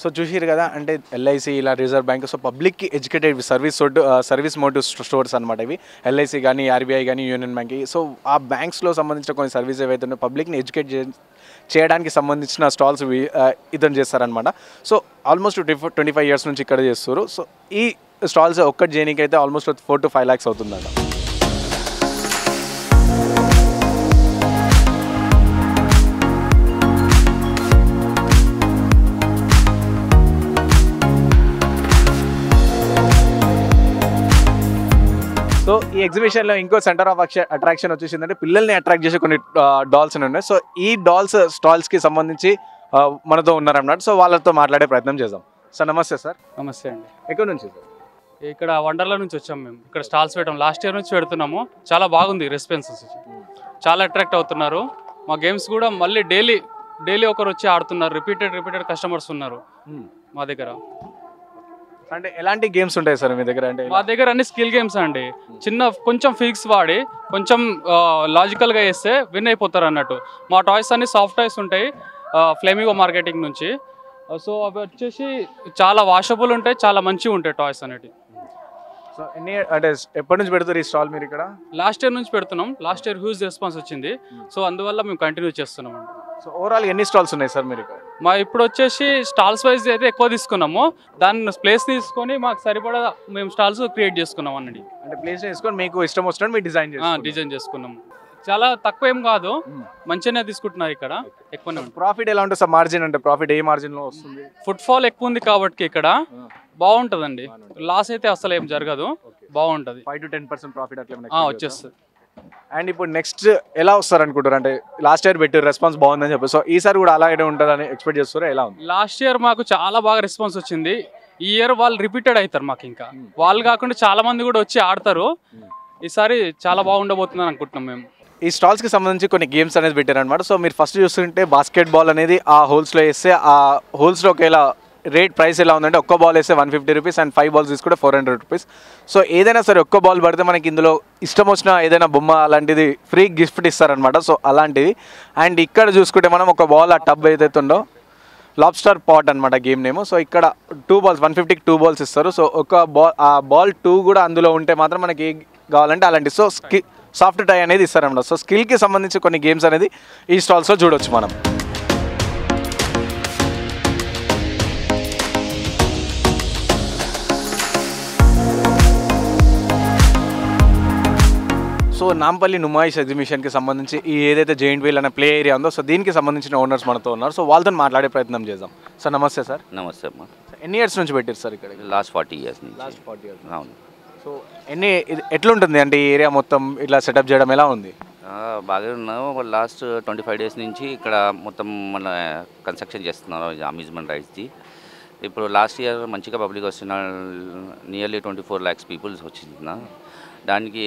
సో చూసిరు కదా, అంటే ఎల్ఐసి ఇలా రిజర్వ్ బ్యాంక్, సో పబ్లిక్కి ఎడ్యుకేటెడ్ సర్వీస్ మోటివ్ స్టోర్స్ అనమాట ఇవి. ఎల్ఐసి కానీ, ఆర్బీఐ కానీ, యూనియన్ బ్యాంక్. సో ఆ బ్యాంక్స్లో సంబంధించిన కొన్ని సర్వీస్ ఏవైతే ఉన్నాయో పబ్లిక్ని ఎడ్యుకేట్ చేయడానికి సంబంధించిన స్టాల్స్ ఇతను చేస్తారనమాట. సో ఆల్మోస్ట్ 25 years నుంచి ఇక్కడ చేస్తారు. సో ఈ స్టాల్స్ ఒక్కటి చేయడానికి అయితే ఆల్మోస్ట్ 4 to 5 lakhs అవుతుందట. సో ఈ ఎగ్జిబిషన్లో ఇంకో సెంటర్ ఆఫ్ అట్రాక్షన్ వచ్చేసిందంటే పిల్లల్ని అట్రాక్ట్ చేసే కొన్ని డాల్స్ ఉన్నాయి. సో ఈ డాల్స్ స్టాల్స్కి సంబంధించి మనతో ఉన్నారన్నమాట. సో వాళ్ళతో మాట్లాడే ప్రయత్నం చేద్దాం. సార్ నమస్తే. సార్ నమస్తే అండి. ఎక్కడి నుంచి సార్? ఇక్కడ వండర్లా నుంచి వచ్చాం మేము. ఇక్కడ స్టాల్స్ పెట్టాం, లాస్ట్ ఇయర్ నుంచి పెడుతున్నాము. చాలా బాగుంది రెస్పాన్సెస్, చాలా అట్రాక్ట్ అవుతున్నారు. మా గేమ్స్ కూడా మళ్ళీ డైలీ ఒకరు వచ్చి ఆడుతున్నారు. రిపీటెడ్ కస్టమర్స్ ఉన్నారు మా దగ్గర. అంటే ఎలాంటి గేమ్స్ ఉంటాయి సార్ మీ దగ్గర? అంటే మా దగ్గర అన్ని స్కిల్ గేమ్స్ అండి. కొంచెం ఫిజిక్స్ వాడి కొంచెం లాజికల్గా వేస్తే విన్ అయిపోతారు అన్నట్టు. మా టాయ్స్ అన్ని సాఫ్ట్ టాయ్స్ ఉంటాయి ఫ్లేమింగో మార్కెటింగ్ నుంచి. సో అవి వచ్చేసి చాలా వాషబుల్ ఉంటాయి, చాలా మంచిగా ఉంటాయి టాయ్స్ అనేవి. సో అంటే ఎప్పటి నుంచి పెడతారు ఈ స్టాల్ మీరు ఇక్కడ? లాస్ట్ ఇయర్ నుంచి పెడుతున్నాం. లాస్ట్ ఇయర్ హ్యూజ్ రెస్పాన్స్ వచ్చింది. సో అందువల్ల మేము కంటిన్యూ చేస్తున్నాం అండి. సో ఓవరాల్ ఎన్ని స్టాల్స్ ఉన్నాయి సార్ మీరు ఇక్కడ? మా ఇప్పుడు వచ్చేసి స్టాల్స్ వైజ్ అయితే ఎక్కువ తీసుకున్నాము. దాన్ని ప్లేస్ తీసుకొని మాకు సరిపడా మేము స్టాల్స్ క్రియేట్ చేసుకున్నాం అన్నది. అంటే ప్లేస్ తీసుకొని మీకు ఇష్టం వచ్చినట్టు మీరు డిజైన్ చేసుకున్నాము. చాలా తక్కువ ఏం కాదు, మంచిగానే తీసుకుంటున్నారు ఇక్కడ. ఎక్కువనే ప్రాఫిట్ ఎలా ఉంటుంది సార్? మార్జిన్ అంటే ప్రాఫిట్ ఏ మార్జిన్ లో వస్తుంది? ఫుట్ ఫాల్ ఎక్కువ ఉంది కాబట్టి ఇక్కడ బాగుంటుందండి. లాస్ అయితే అసలు ఏం జరగదు, బాగుంటుంది. 5 to 10% ప్రాఫిట్ అట్లా వచ్చేస్తుంది. అండ్ ఇప్పుడు నెక్స్ట్ ఎలా వస్తారు అనుకుంటారు? అంటే లాస్ట్ ఇయర్ పెట్టి రెస్పాన్స్ బాగుందని చెప్పి, సో ఈసారి కూడా అలాగే ఉంటుందని ఎక్స్పెక్ట్ చేస్తారా? ఎలా ఉంది? లాస్ట్ ఇయర్ మాకు చాలా బాగా రెస్పాన్స్ వచ్చింది. ఈ ఇయర్ వాళ్ళు రిపీటెడ్ అవుతారు మాకు. ఇంకా వాళ్ళు కాకుండా చాలా మంది కూడా వచ్చి ఆడతారు. ఈసారి చాలా బాగుండబోతుందని అనుకుంటున్నాం మేము. ఈ స్టాల్స్కి సంబంధించి కొన్ని గేమ్స్ అనేది పెట్టారనమాట. సో మీరు ఫస్ట్ చూస్తుంటే బాస్కెట్ బాల్ అనేది ఆ హోల్స్లో వేస్తే ఆ హోల్స్లో ఒకవేళ ప్రైస్ ఎలా ఉందంటే ఒక్క బాల్ వేస్తే ₹150 అండ్ 5 balls తీసుకుంటే ₹400. సో ఏదైనా సరే ఒక్క బాల్ పడితే మనకి ఇందులో ఇష్టం వచ్చిన ఏదైనా బొమ్మ అలాంటిది ఫ్రీ గిఫ్ట్ ఇస్తారనమాట. సో అలాంటిది. అండ్ ఇక్కడ చూసుకుంటే మనం ఒక బాల్ ఆ టబ్ ఏదైతే ఉందో లాబ్స్టర్ పాట్ అనమాట గేమ్ నేమ్. సో ఇక్కడ 2 balls 150కి 2 balls ఇస్తారు. సో ఒక బాల్ 2 కూడా అందులో ఉంటే మాత్రం మనకి కావాలంటే అలాంటి. సో సాఫ్ట్ టై అనేది ఇస్తారనమాట. సో స్కిల్కి సంబంధించి కొన్ని గేమ్స్ అనేది ఈ స్టాల్స్లో చూడవచ్చు మనం. సో నాంపల్లి నుమాయిష్ ఎగ్జిబిషన్కి సంబంధించి ఈ ఏదైతే జైంట్ వీల్ అనే ప్లే ఏరియా ఉందో, సో దీనికి సంబంధించిన ఓనర్స్ మనతో ఉన్నారు. సో వాళ్ళతో మాట్లాడే ప్రయత్నం చేద్దాం. సార్ నమస్తే సార్. నమస్తే అమ్మా. ఎన్ని ఇయర్స్ నుంచి పెట్టారు సార్ ఇక్కడ? లాస్ట్ 40 years నుంచి. Last 40 years. అవును. సో ఎట్లుంటుంది అంటే ఈ ఏరియా మొత్తం ఇట్లా సెటప్ చేయడం ఎలా ఉంది? బాగా ఉన్నాము. లాస్ట్ 25 days నుంచి ఇక్కడ మొత్తం మన కన్స్ట్రక్షన్ చేస్తున్నారు అమ్యూజ్మెంట్ రైడ్స్ది. ఇప్పుడు లాస్ట్ ఇయర్ మంచిగా పబ్లిక్ వస్తున్న నియర్లీ 24 lakhs పీపుల్స్ వచ్చింది. దానికి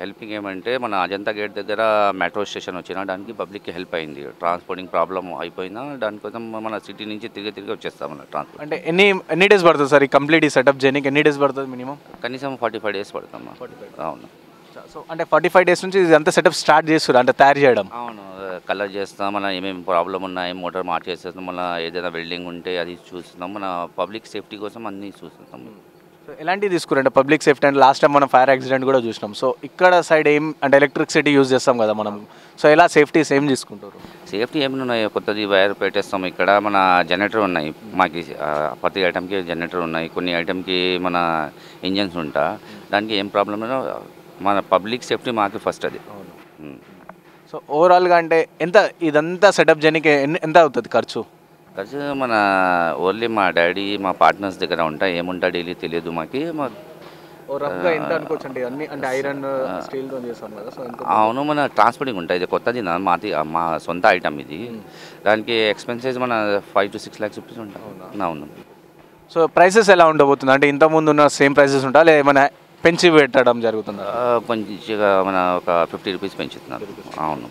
హెల్పింగ్ ఏమంటే మన అజంతా గేట్ దగ్గర మెట్రో స్టేషన్ వచ్చినా దానికి పబ్లిక్కి హెల్ప్ అయింది. ట్రాన్స్పోర్టింగ్ ప్రాబ్లం అయిపోయినా దానికోసం మన సిటీ నుంచి తిరిగి వచ్చేస్తాం మన ట్రాన్స్పోర్ట్. అంటే ఎన్ని డేస్ పడుతుంది సార్ ఈ కంప్లీట్ ఈ సెటప్ చేయడానికి? ఎన్ని డేస్ పడుతుంది మినిమం? కనీసం 45 days పడతాం. అవును. సో సో అంటే 45 days నుంచి ఇదంతా సెటప్ స్టార్ట్ చేస్తారు అంటే తయారు చేయడం. అవును, కలర్ చేస్తాం, మన ఏమేమి ప్రాబ్లం ఉన్నాయి, మోటార్ మార్చేస్తాం, మన ఏదైనా వెల్డింగ్ ఉంటే అది చూస్తున్నాం, మన పబ్లిక్ సేఫ్టీ కోసం అన్నీ చూస్తున్నాం. సో ఎలాంటివి తీసుకురంటే పబ్లిక్ సేఫ్టీ అంటే లాస్ట్ టైం మనం ఫైర్ యాక్సిడెంట్ కూడా చూసినాం. సో ఇక్కడ సైడ్ ఏం అంటే ఎలక్ట్రిసిటీ యూజ్ చేస్తాం కదా మనం, సో ఎలా సేఫ్టీస్ ఏం తీసుకుంటారు? సేఫ్టీ ఏమైనా ఉన్నాయి, కొత్తది వైర్ పెట్టేస్తాం. ఇక్కడ మన జనరేటర్ ఉన్నాయి, మాకు ప్రతి ఐటమ్కి జనరేటర్ ఉన్నాయి, కొన్ని ఐటమ్కి మన ఇంజన్స్ ఉంటా, దానికి ఏం ప్రాబ్లం అయినా మన పబ్లిక్ సేఫ్టీ మాకు ఫస్ట్ అది. సో ఓవరాల్గా అంటే ఎంత ఇదంతా సెటప్ చేయడానికి ఎంత అవుతుంది ఖర్చు? ఖర్చు మన ఓన్లీ మా డాడీ మా పార్ట్నర్స్ దగ్గర ఉంటాయి, ఏముంటా డైలీ తెలియదు మాకు. ఎంత అనుకోవచ్చు అంటే అన్ని అంటే ఐరన్ స్టీల్తో చేస్తాం కదా. సో అవును, మన ట్రాన్స్పోర్టింగ్ ఉంటుంది, ఇది కొత్తది మా సొంత ఐటమ్ ఇది. దానికి ఎక్స్పెన్సెస్ మన 5 to 6 lakhs రూపీస్ ఉంటాయి. అవును. సో ప్రైసెస్ ఎలా ఉండబోతుంది అంటే ఇంతకుముందు ఉన్న సేమ్ ప్రైసెస్ ఉంటా లేదా ఏమైనా పెంచి పెట్టడం జరుగుతుందా? కొంచెంగా మన ఒక 50 రూపీస్ పెంచుతున్నారు. అవును.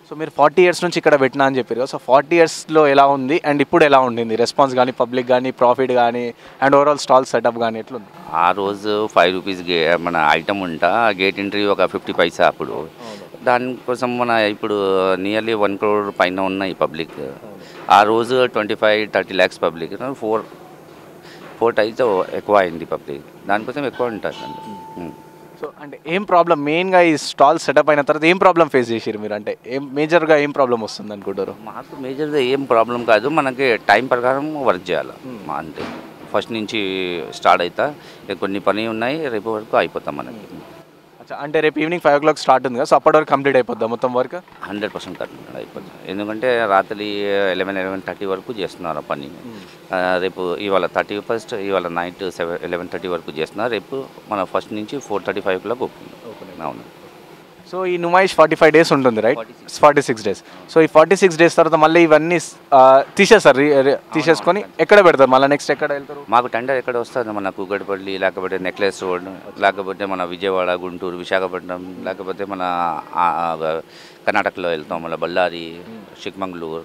సో మీరు 40 years నుంచి ఇక్కడ పెట్టినా అని చెప్పారు కదా. సో 40 yearsలో ఎలా ఉంది అండ్ ఇప్పుడు ఎలా ఉండింది రెస్పాన్స్ కానీ పబ్లిక్ కానీ ప్రాఫిట్ కానీ అండ్ ఓవరాల్ స్టాల్ సెటప్ కానీ ఎట్లుంది? ఆ రోజు 5 రూపీస్ మన ఐటమ్ ఉంటా, గేట్ ఎంట్రీ ఒక 50 పైసా అప్పుడు. దానికోసం మన ఇప్పుడు నియర్లీ 1 crore పైన ఉన్నాయి పబ్లిక్. ఆ రోజు 25-30 lakhs పబ్లిక్, 4 టైమ్స్ ఎక్కువ అయింది పబ్లిక్, దానికోసం ఎక్కువ ఉంటుంది. సో అంటే ఏం ప్రాబ్లం మెయిన్గా ఈ స్టాల్ సెటప్ అయిన తర్వాత ఏం ప్రాబ్లం ఫేస్ చేసారు మీరు? అంటే ఏం మేజర్గా ఏం ప్రాబ్లం వస్తుంది అనుకుంటారు? మాకు మేజర్గా ఏం ప్రాబ్లం కాదు, మనకి టైం ప్రకారం వర్క్ చేయాలి అంతే. ఫస్ట్ నుంచి స్టార్ట్ అవుతా, కొన్ని పని ఉన్నాయి, రేపు వరకు అయిపోతాం మనకి. అంటే రేపు ఈవినింగ్ 5 o'clock స్టార్ట్ ఉంది కదా, సో అప్పటి వరకు కంప్లీట్ అయిపోద్దాం మొత్తం వర్క్? 100% కంప్లీట్ అయిపోతుంది, ఎందుకంటే రాత్రి 11-11:30 వరకు చేస్తున్నారు పని. రేపు ఇవాళ 31st, ఇవాళ నైట్ 11:30 వరకు చేస్తున్నారు. రేపు మన ఫస్ట్ నుంచి 4:35 o'clock ఓపెన్. అవును. సో ఈ నుమాయిష్ 45 days ఉంటుంది రైట్? 46 days. సో ఈ 46 days తర్వాత మళ్ళీ ఇవన్నీ తీసేస్తారు, తీసేసుకొని ఎక్కడ పెడతారు మళ్ళీ నెక్స్ట్ ఎక్కడ వెళ్తారు? మాకు టెండర్ ఎక్కడ వస్తుంది, మన కూకట్పల్లి, లేకపోతే నెక్లెస్ రోడ్, లేకపోతే మన విజయవాడ, గుంటూరు, విశాఖపట్నం, లేకపోతే మన కర్ణాటకలో వెళ్తాం, మళ్ళీ బళ్ళారి, చిక్మంగళూరు,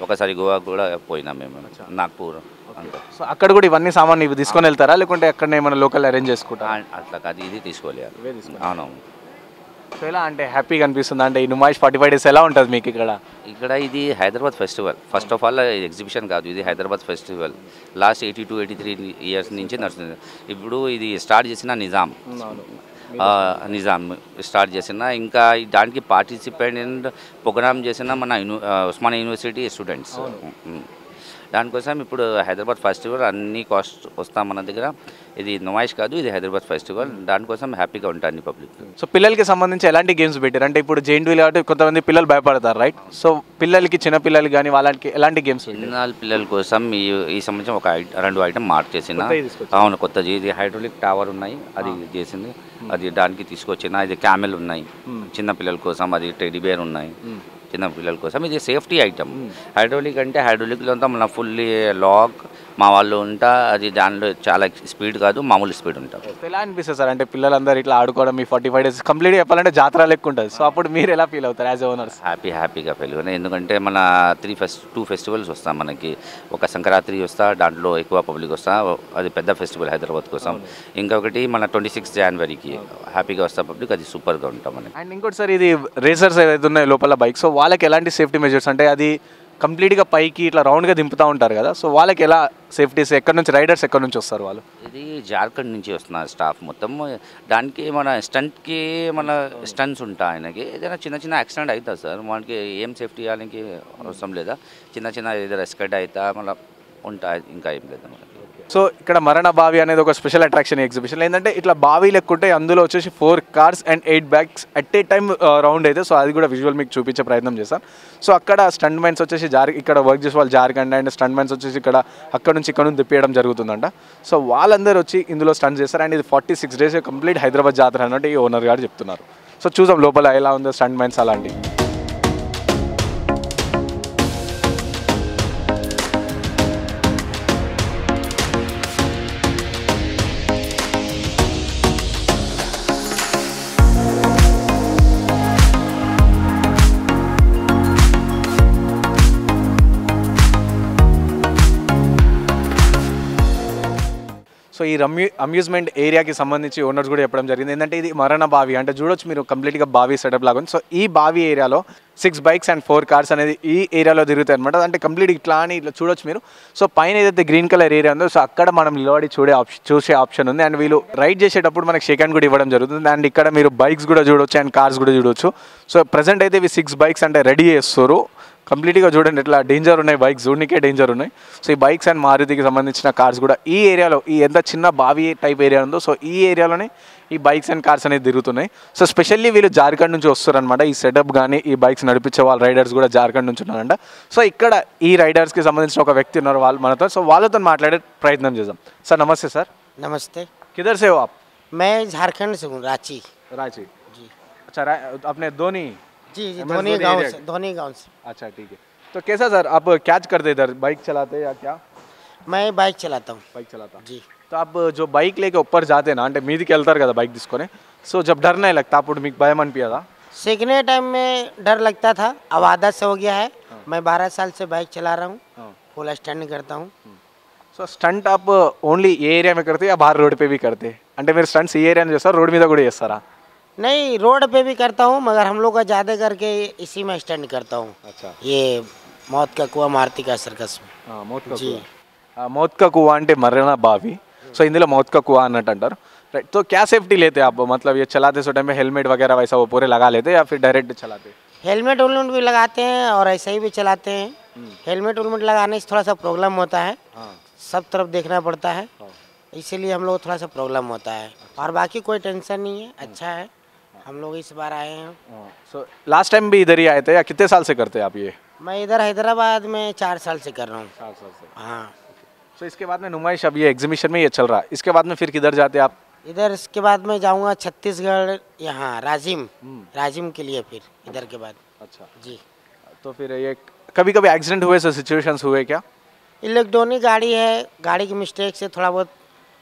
ఒకసారి గోవా కూడా పోయినాం మేము, నాగ్పూర్ అంతే. సో అక్కడ కూడా ఇవన్నీ సామాన్ ఇవి తీసుకొని వెళ్తారా లేకుంటే ఎక్కడ ఏమైనా లోకల్ అరేంజ్ చేసుకుంటారా? అట్లా కాదు, ఇది తీసుకోలేదు. అవునవును. సో ఎలా అంటే హ్యాపీగా అనిపిస్తుంది అంటే ఈ నుమాయిష్ 45 days ఎలా ఉంటుంది మీకు ఇక్కడ? ఇక్కడ ఇది Hyderabad festival, first of all exhibition కాదు, ఇది హైదరాబాద్ ఫెస్టివల్. లాస్ట్ 82-83 years నుంచి నడుస్తుంది. ఇప్పుడు ఇది స్టార్ట్ చేసిన నిజాం స్టార్ట్ చేసిన, ఇంకా దానికి పార్టిసిపేట్ ప్రోగ్రామ్ చేసిన మన ఉస్మానియా యూనివర్సిటీ స్టూడెంట్స్. దానికోసం ఇప్పుడు హైదరాబాద్ ఫెస్టివల్ అన్ని కాస్ట్ వస్తాం మన దగ్గర. ఇది నుమాయిష్ కాదు, ఇది హైదరాబాద్ ఫెస్టివల్, దానికోసం హ్యాపీగా ఉంటుంది పబ్లిక్. సో పిల్లలకి సంబంధించి ఎలాంటి గేమ్స్ పెట్టారు అంటే ఇప్పుడు జైంట్ వీల్ కాబట్టి కొంతమంది పిల్లలు భయపడతారు రైట్? సో పిల్లలకి చిన్న పిల్లలకి కానీ వాళ్ళకి ఎలాంటి గేమ్స్? చిన్న పిల్లల కోసం ఈ సంవత్సరం ఒక 2 ఐటమ్ మార్చేసిన. అవును, కొత్తది. ఇది హైడ్రోలిక్ టవర్ ఉన్నాయి, అది చేసింది, అది దానికి తీసుకొచ్చిన. ఇది క్యామెల్ ఉన్నాయి చిన్న పిల్లల కోసం, అది టెడ్డీ బేర్ ఉన్నాయి చిన్న పిల్లల కోసం. ఇది సేఫ్టీ ఐటమ్. హైడ్రోలిక్ అంటే హైడ్రోలిక్లో అంతా మన ఫుల్లీ లాక్ మా వాళ్ళు ఉంటా, అది దానిలో చాలా స్పీడ్ కాదు, మామూలు స్పీడ్ ఉంటుంది. ఎలా అనిపిస్తుంది సార్ అంటే పిల్లలందరూ ఇట్లా ఆడుకోవడం ఈ 45 days కంప్లీట్గా చెప్పాలంటే జాతర లెక్క ఉంటుంది. సో అప్పుడు మీరు ఎలా ఫీల్ అవుతారు యాజ్ ఓనర్స్? హ్యాపీగా ఫీల్ అవుతాను, ఎందుకంటే మన 2 ఫెస్టివల్స్ వస్తాం మనకి. ఒక సంక్రాంతి వస్తా, దాంట్లో ఎక్కువ పబ్లిక్ వస్తా, అది పెద్ద ఫెస్టివల్ హైదరాబాద్ కోసం. ఇంకొకటి మన 26 Januaryకి హ్యాపీగా వస్తా పబ్లిక్, అది సూపర్గా ఉంటాం మనకి. అండ్ ఇంకోటి సార్ ఇది రేసర్స్ ఏదైతే ఉన్నాయో లోపల బైక్, సో వాళ్ళకి ఎలాంటి సేఫ్టీ మెజర్స్ అంటే అది కంప్లీట్గా పైకి ఇట్లా రౌండ్గా దింపుతూ ఉంటారు కదా, సో వాళ్ళకి ఎలా సేఫ్టీస్ ఎక్కడి నుంచి రైడర్స్ ఎక్కడి నుంచి వస్తారు వాళ్ళు? ఇది జార్ఖండ్ నుంచి వస్తున్నారు స్టాఫ్ మొత్తం. దానికి మన స్టంట్కి మన స్టంట్స్ ఉంటాయి, ఆయనకి ఏదైనా చిన్న యాక్సిడెంట్ అవుతుంది సార్, మనకి ఏం సేఫ్టీ ఇవ్వడానికి అవసరం లేదా, చిన్న ఏదైనా ఎస్కట్ అవుతా మళ్ళీ ఉంటాయి, ఇంకా ఏం లేదు మనకి. సో ఇక్కడ మరణ బావి అనేది ఒక స్పెషల్ అట్రాక్షన్ ఎగ్జిబిషన్. ఏంటంటే ఇట్లా బావి లెక్కుంటే అందులో వచ్చేసి 4 cars and 8 bags at a time round అయితే, సో అది కూడా విజువల్ మీకు చూపించే ప్రయత్నం చేస్తాను. సో అక్కడ స్టంట్ మ్యాన్స్ వచ్చేసి ఇక్కడ వర్క్ చేసే వాళ్ళు జార్ఖండ్, అండ్ స్టంట్ మ్యాన్స్ వచ్చేసి అక్కడ నుంచి తిప్పేయడం జరుగుతుందంట. సో వాళ్ళందరూ వచ్చి ఇందులో స్టంట్ చేస్తారు. అండ్ ఇది 46 days కంప్లీట్ హైదరాబాద్ జాతర అన్నట్టు ఈ ఓనర్ గారు చెప్తున్నారు. సో చూద్దాం లోపల ఎలా ఉందో స్టంట్ మ్యాన్స్ అలాంటివి. సో సో ఈ అమ్యూజ్మెంట్ ఏరియాకి సంబంధించి ఓనర్స్ కూడా చెప్పడం జరిగింది ఏంటంటే ఇది మరణ బావి అంటే చూడొచ్చు మీరు కంప్లీట్గా బావి సెటప్ లాగా ఉంది. సో ఈ బావి ఏరియాలో 6 బైక్స్ అండ్ 4 కార్స్ అనేది ఈ ఏరియాలో తిరుగుతాయి అనమాట. అంటే కంప్లీట్ ఇట్లా అని ఇట్లా చూడొచ్చు మీరు. సో పైన ఏదైతే గ్రీన్ కలర్ ఏరియా ఉందో సో అక్కడ మనం నిలబడి చూసే ఆప్షన్ ఉంది. అండ్ వీళ్ళు రైడ్ చేసేటప్పుడు మనకి షేక్ హ్యాండ్ కూడా ఇవ్వడం జరుగుతుంది. అండ్ ఇక్కడ మీరు బైక్స్ కూడా చూడొచ్చు అండ్ కార్స్ కూడా చూడొచ్చు. సో ప్రజెంట్ అయితే ఇవి 6 బైక్స్ అంటే రెడీ చేస్తారు. కంప్లీట్గా చూడండి ఎట్లా డేంజర్ ఉన్నాయి బైక్స్, చూడనికే డేంజర్ ఉన్నాయి. సో ఈ బైక్స్ అండ్ మారుతికి సంబంధించిన కార్స్ కూడా ఈ ఏరియాలో ఈ ఎంత చిన్న బావి టైప్ ఏరియా ఉందో సో ఈ ఏరియాలోనే ఈ బైక్స్ అండ్ కార్స్ అనేది తిరుగుతున్నాయి. సో స్పెషల్లీ వీళ్ళు జార్ఖండ్ నుంచి వస్తారనమాట. ఈ సెటప్ కానీ ఈ బైక్స్ నడిపించే వాళ్ళ రైడర్స్ కూడా జార్ఖండ్ నుంచి ఉన్నారంట. సో ఇక్కడ ఈ రైడర్స్కి సంబంధించిన ఒక వ్యక్తి ఉన్నారు వాళ్ళు మనతో. సో వాళ్ళతో మాట్లాడే ప్రయత్నం చేద్దాం. సార్ నమస్తే సార్. नमस्ते। किधर से हो आप? मैं झारखंड से हूँ, रांची। रांची जी। अच्छा अपने धोनी? जी MS धोनी गांव से, धोनी गांव से। अच्छा ठीक है। तो कैसा सर आप क्या करते इधर, बाइक चलाते या क्या? मैं बाइक चलाता हूँ। बाइक चलाता जी। तो आप जो बाइक लेके ऊपर जाते ना అంటే మీదికి వెళ్తారు కదా బైక్ తీసుకొని, సో जब डर नहीं लगता అప్పుడు మీకు భయం అనిపియదా? सीखने टाइम में डर लगता था, अब आदत से हो गया है। मैं 12 साल से बाइक चला रहा हूँ, फुल स्टंट करता हूँ। సో స్టంట్ आप ఓన్లీ ఏ ఏరియా में करते या बाहर रोड पे भी करते? అంటే మీరు స్టంట్స్ ఈ ఏరియా చేస్తారా రోడ్ మీద కూడా చేస్తారా? नहीं रोड पे भी करता हूँ, मगर हम लोग का ज़्यादा करके इसी में स्टंट करता हूँ। अच्छा। ये मौत का कुआं मारुति का सर्कस में। మౌత్ కా जी। कुआं, मौत का कुआं అంటే మరణ బావి. సో ఇందులో मौत का कुआं అన్నట్టు అంటారు. राइट, तो क्या सेफ्टी लेते आप, मतलब ये चलाते सो टाइम में हेलमेट वगैरह वैसा वो पूरे लगा लेते या फिर डायरेक्ट चलाते? हेलमेट उलमेट भी लगाते हैं और ऐसे ही भी चलाते हैं। हेलमेट उलमेट लगाने से थोड़ा सा प्रॉब्लम होता है, सब तरफ देखना पड़ता है, इसीलिए हम लोग थोड़ा सा प्रॉब्लम होता है। और बाकी कोई टेंशन नहीं है, अच्छा है। हम लोग इस बार आए हैं। सो लास्ट टाइम भी इधर ही आए थे या कितने साल से करते हैं आप ये? मैं इधर हैदराबाद में 4 साल से कर रहा हूँ। 4 साल से। हाँ। सो इसके बाद में नुमाइश अब ये एग्जीबिशन में ये चल रहा है, इसके बाद में फिर किधर जाते आप? इधर इसके बाद मैं जाऊँगा छत्तीसगढ़, यहाँ राजिम के लिए फिर इधर के बाद। अच्छा। जी। तो फिर ये कभी कभी एक्सीडेंट हुए, सिचुएशंस हुए क्या? इलेक्ट्रॉनिक गाड़ी है, गाड़ी की मिस्टेक से थोड़ा बहुत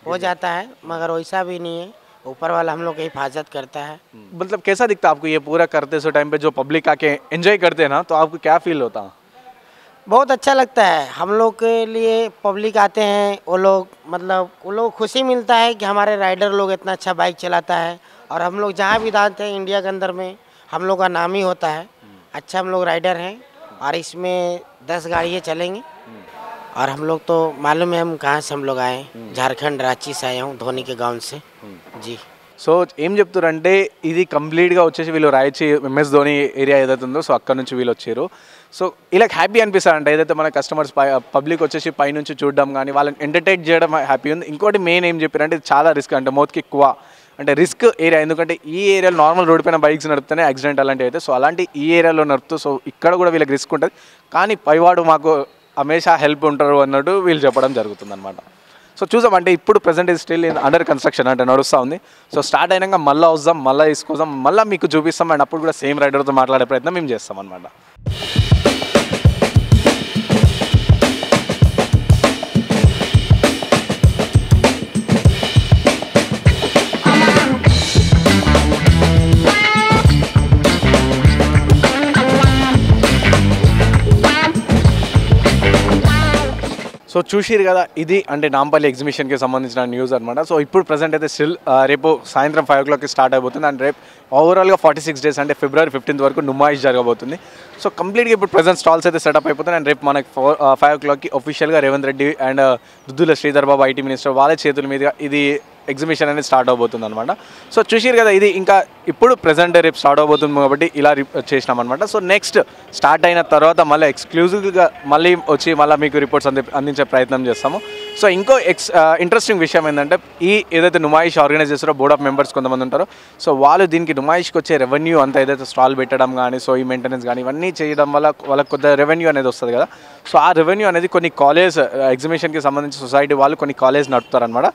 हो जाता है, मगर वैसा भी नहीं है, ऊपर वाला हम लोग की हिफाजत करता है। मतलब कैसा दिखता आपको ये पूरा करते सो टाइम पे जो पब्लिक आके एंजॉय करते हैं ना, तो आपको क्या फील होता? बहुत अच्छा लगता है। हम लोग के लिए पब्लिक आते हैं, वो लोग खुशी मिलता है कि हमारे राइडर लोग इतना अच्छा बाइक चलाता है। और हम लोग जहाँ भी जाते हैं इंडिया के अंदर में हम लोग का नाम ही होता है। अच्छा हम लोग राइडर हैं और इसमें 10 गाड़ियाँ चलेंगी। और हम लोग तो मालूम है हम कहाँ से हम लोग आए, झारखंड रांची से आया हूँ, धोनी के गांव से। जी। సో ఏం చెప్తారంటే ఇది కంప్లీట్గా వచ్చేసి వీళ్ళు రాయచి ఎంఎస్ ధోని ఏరియా ఏదైతే ఉందో సో అక్కడ నుంచి వీళ్ళు వచ్చారు. సో ఇలా హ్యాపీ అనిపిస్తారంట ఏదైతే మన కస్టమర్స్ పబ్లిక్ వచ్చేసి పైనుంచి చూడడం కానీ వాళ్ళని ఎంటర్టైన్ చేయడం హ్యాపీ ఉంది. ఇంకోటి మెయిన్ ఏం చెప్పారంటే ఇది చాలా రిస్క్ అంటే మౌత్కి ఎక్కువ అంటే రిస్క్ ఏరియా, ఎందుకంటే ఈ ఏరియాలో నార్మల్ రోడ్ పైన బైక్స్ నడిపితేనే యాక్సిడెంట్ అలాంటివి అయితే సో అలాంటి ఈ ఏరియాలో నడుపుతూ సో ఇక్కడ కూడా వీళ్ళకి రిస్క్ ఉంటుంది. కానీ పైవాడు మాకు హమేషా హెల్ప్ ఉంటారు అన్నట్టు వీళ్ళు చెప్పడం జరుగుతుంది అనమాట. సో చూసాం అంటే ఇప్పుడు ప్రజెంట్ ఇది స్టిల్ అండర్ కన్స్ట్రక్షన్ అంటే నడుస్తూ ఉంది. సో స్టార్ట్ అయినాక మళ్ళీ వస్తాం, మళ్ళీ తీసుకొస్తాం, మళ్ళీ మీకు చూపిస్తాం. అండ్ అప్పుడు కూడా సేమ్ రైడర్తో మాట్లాడే ప్రయత్నం మేము చేస్తాం అనమాట. సో చూసిరు కదా ఇది అంటే నాంపల్లి ఎగ్జిబిషన్కి సంబంధించిన న్యూస్ అనమాట. సో ఇప్పుడు ప్రజెంట్ అయితే స్టిల్ రేపు సాయంత్రం 5 o'clockకి స్టార్ట్ అయిపోతుంది. అండ్ రేపు ఓవరాల్గా 46 days అంటే February 15th వరకు నుమాయిష్ జరగబోతుంది. సో కంప్లీట్గా ఇప్పుడు ప్రజెంట్ స్టాల్స్ అయితే సెటప్ అయిపోతుంది. అండ్ రేపు మనకి 5 o'clockకి అఫీషియల్గా Revanth Reddy and Duddilla Sridhar Babu IT minister వాళ్ళ చేతుల మీదుగా ఇది ఎగ్జిబిషన్ అనేది స్టార్ట్ అవబోతుంది అనమాట. సో చూసిరు కదా ఇది ఇంకా ఇప్పుడు ప్రజెంట్ రేపు స్టార్ట్ అవబోతుంది కాబట్టి ఇలా చేసినాం అనమాట. సో నెక్స్ట్ స్టార్ట్ అయిన తర్వాత మళ్ళీ ఎక్స్క్లూజివ్గా మళ్ళీ వచ్చి మళ్ళీ మీకు రిపోర్ట్స్ అందించే ప్రయత్నం చేస్తాము. సో ఇంకో ఇంట్రెస్టింగ్ విషయం ఏంటంటే ఈ ఏదైతే నుమాయిష్ ఆర్గనైజ్ చేస్తారో బోర్డ్ ఆఫ్ మెంబర్స్ కొంతమంది ఉంటారో సో వాళ్ళు దీనికి నుమాయిష్కి వచ్చే రెవెన్యూ అంతా ఏదైతే స్టాల్ పెట్టడం కానీ సో ఈ మెయింటెనెన్స్ కానీ ఇవన్నీ చేయడం వల్ల వాళ్ళకి కొద్దిగా రెవెన్యూ అనేది వస్తుంది కదా. సో ఆ రెవెన్యూ అనేది కొన్ని కాలేజ్ ఎగ్జిబిషన్కి సంబంధించి సొసైటీ వాళ్ళు కొన్ని కాలేజ్ నడుపుతారనమాట.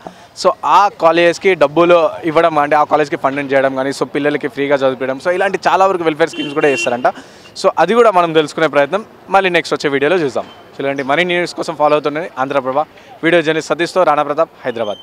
సో ఆ కాలేజ్కి డబ్బులు ఇవ్వడం అంటే ఆ కాలేజ్కి ఫండింగ్ చేయడం కానీ సో పిల్లలకి ఫ్రీగా చదివించడం సో ఇలాంటి చాలా వరకు వెల్ఫేర్ స్కీమ్స్ కూడా చేస్తారంట. సో అది కూడా మనం తెలుసుకునే ప్రయత్నం మళ్ళీ నెక్స్ట్ వచ్చే వీడియోలో చూద్దాం. చూడండి మరిన్ని న్యూస్ కోసం ఫాలో అవుతుండండి ఆంధ్రప్రభ. వీడియో జర్నలిస్ట్ సతీష్తో రాణా ప్రతాప్, హైదరాబాద్.